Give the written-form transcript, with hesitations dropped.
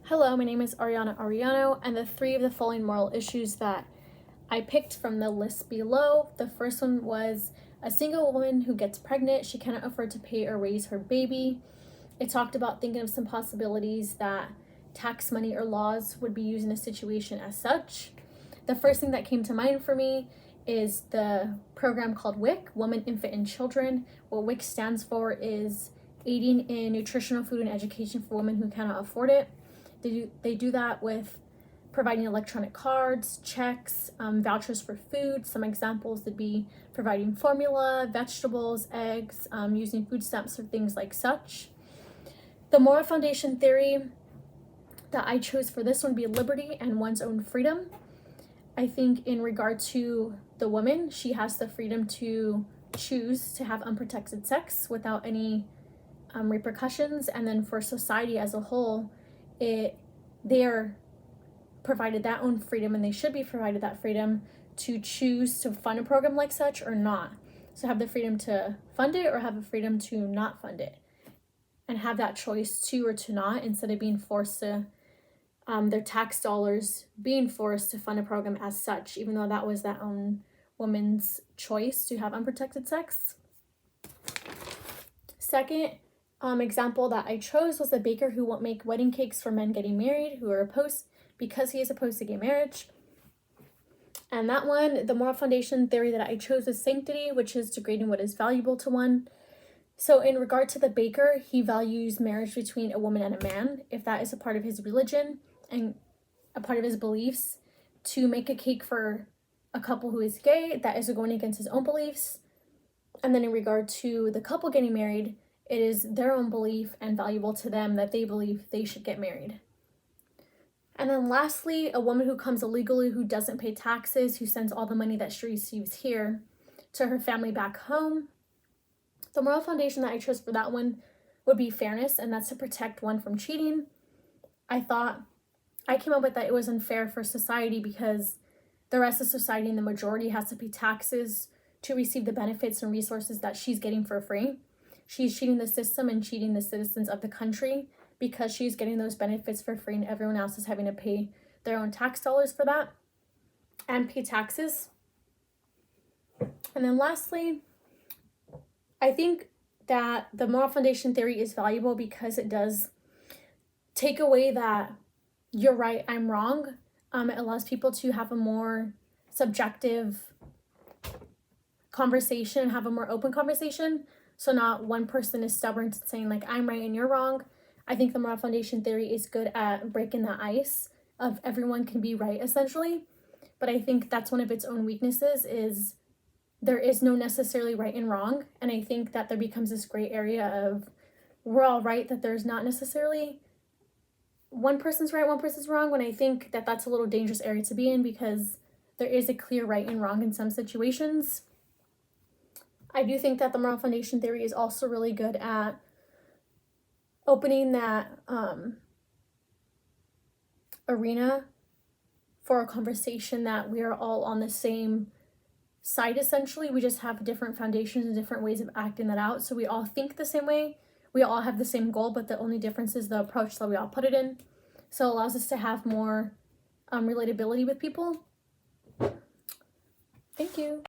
Hello, my name is Ariana Ariano, and the three of the following moral issues that I picked from the list below. The first one was a single woman who gets pregnant. She cannot afford to pay or raise her baby. It talked about thinking of some possibilities that tax money or laws would be used in a situation as such. The first thing that came to mind for me is the program called WIC, Women, Infant, and Children. What WIC stands for is aiding in nutritional food and education for women who cannot afford it. They do that with providing electronic cards, checks, vouchers for food. Some examples would be providing formula, vegetables, eggs, using food stamps for things like such. The moral foundation theory that I chose for this one would be liberty and one's own freedom. I think in regard to the woman, she has the freedom to choose to have unprotected sex without any repercussions. And then for society as a whole, they are provided that own freedom, and they should be provided that freedom to choose to fund a program like such or not. So have the freedom to fund it or have the freedom to not fund it, and have that choice to or to not, instead of being forced to their tax dollars being forced to fund a program as such, even though that was that own woman's choice to have unprotected sex. Second example that I chose was the baker who won't make wedding cakes for men getting married who are opposed because he is opposed to gay marriage. And that one, the moral foundation theory that I chose is sanctity, which is degrading what is valuable to one. So in regard to the baker, he values marriage between a woman and a man, if that is a part of his religion and a part of his beliefs. To make a cake for a couple who is gay, that is going against his own beliefs. And then in regard to the couple getting married, it is their own belief and valuable to them that they believe they should get married. And then lastly, a woman who comes illegally, who doesn't pay taxes, who sends all the money that she receives here to her family back home. The moral foundation that I chose for that one would be fairness, and that's to protect one from cheating. I came up with that it was unfair for society because the rest of society and the majority has to pay taxes to receive the benefits and resources that she's getting for free. She's cheating the system and cheating the citizens of the country because she's getting those benefits for free, and everyone else is having to pay their own tax dollars for that and pay taxes. And then lastly, I think that the moral foundation theory is valuable because it does take away that you're right, I'm wrong. It allows people to have a more subjective conversation, have a more open conversation. So not one person is stubborn to saying like, I'm right and you're wrong. I think the moral foundation theory is good at breaking the ice of everyone can be right, essentially. But I think that's one of its own weaknesses, is there is no necessarily right and wrong. And I think that there becomes this gray area of we're all right, that there's not necessarily one person's right, one person's wrong, when I think that that's a little dangerous area to be in, because there is a clear right and wrong in some situations. I do think that the moral foundation theory is also really good at opening that arena for a conversation that we are all on the same side, essentially. We just have different foundations and different ways of acting that out. So we all think the same way. We all have the same goal, but the only difference is the approach that we all put it in. So it allows us to have more relatability with people. Thank you.